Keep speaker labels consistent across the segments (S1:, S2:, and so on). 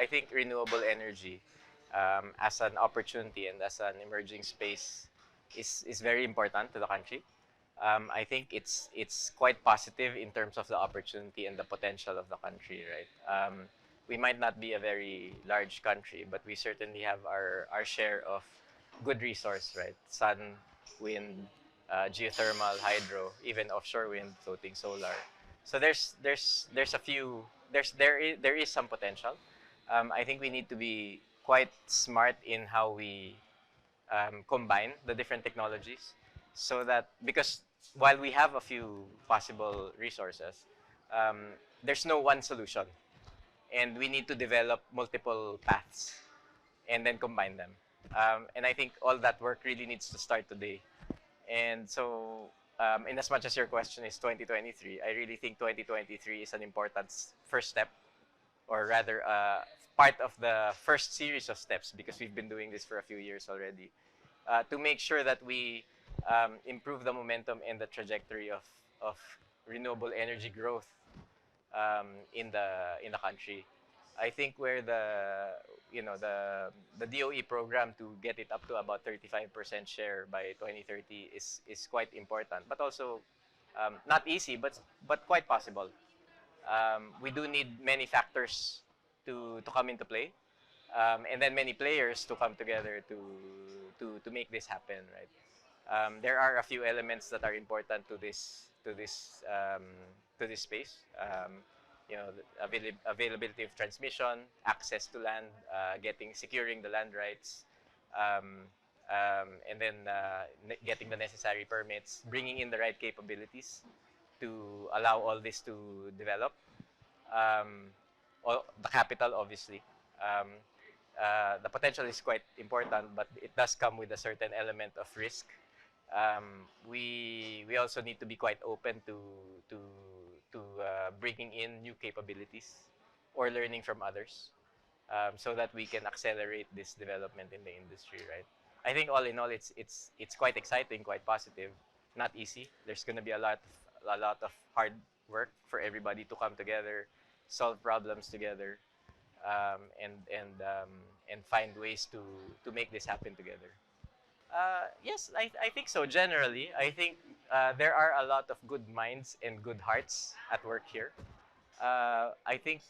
S1: I think renewable energy as an opportunity and as an emerging space is very important to the country. I think it's quite positive in terms of the opportunity and the potential of the country, right? We might not be a very large country, but we certainly have our share of good resource, right? Sun, wind, geothermal, hydro, even offshore wind, floating solar. So there's a few there is some potential. I think we need to be quite smart in how we combine the different technologies, so that because while we have a few possible resources, um, there's no one solution, and we need to develop multiple paths and then combine them. And I think all that work really needs to start today. And so, in as much as your question is 2023, I really think 2023 is an important first step, or rather, part of the first series of steps, because we've been doing this for a few years already, to make sure that we improve the momentum and the trajectory of renewable energy growth in the country. I think where the DOE program to get it up to about 35% share by 2030 is quite important, but also not easy, but quite possible. We do need many factors to come into play, and then many players to come together to make this happen, right? There are a few elements that are important to this space. The availability of transmission, access to land, securing the land rights, and then getting the necessary permits, bringing in the right capabilities to allow all this to develop. The capital, obviously. The potential is quite important, but it does come with a certain element of risk. We also need to be quite open to bringing in new capabilities or learning from others, so that we can accelerate this development in the industry, right? I think all in all, it's quite exciting, quite positive. Not easy. There's going to be a lot of hard work for everybody to come together, solve problems together, and find ways to make this happen together. Yes, I think so. Generally, I think there are a lot of good minds and good hearts at work here. I think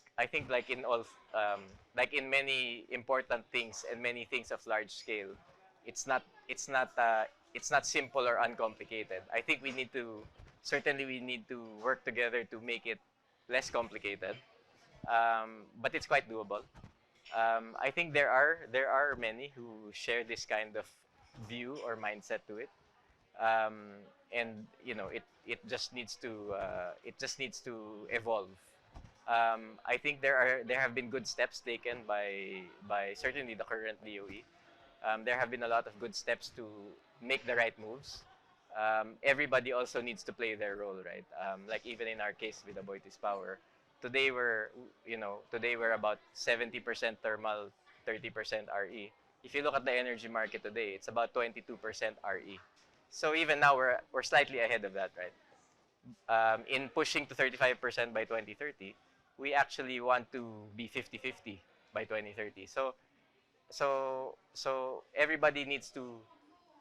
S1: like in many important things and many things of large scale, it's not it's not uh, it's not simple or uncomplicated. I think we need to work together to make it less complicated, but it's quite doable. I think there are many who share this kind of view or mindset to it, and it just needs to evolve. I think there have been good steps taken by certainly the current DOE. There have been a lot of good steps to make the right moves. Everybody also needs to play their role, right? Like even in our case with Aboitiz Power, today we're about 70% thermal, 30% RE. If you look at the energy market today, it's about 22% RE. So even now we're slightly ahead of that, right? In pushing to 35% by 2030, we actually want to be 50-50 by 2030. So everybody needs to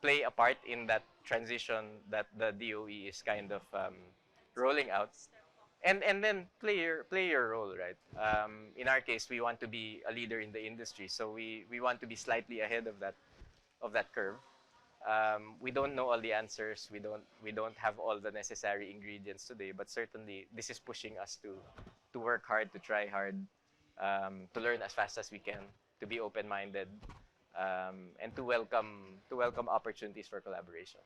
S1: play a part in that transition that the DOE is kind of rolling out, and then play your role, right? In our case, we want to be a leader in the industry, so we want to be slightly ahead of that curve. We don't know all the answers. We don't have all the necessary ingredients today, but certainly this is pushing us to work hard, to try hard, to learn as fast as we can, to be open-minded, and to welcome opportunities for collaboration.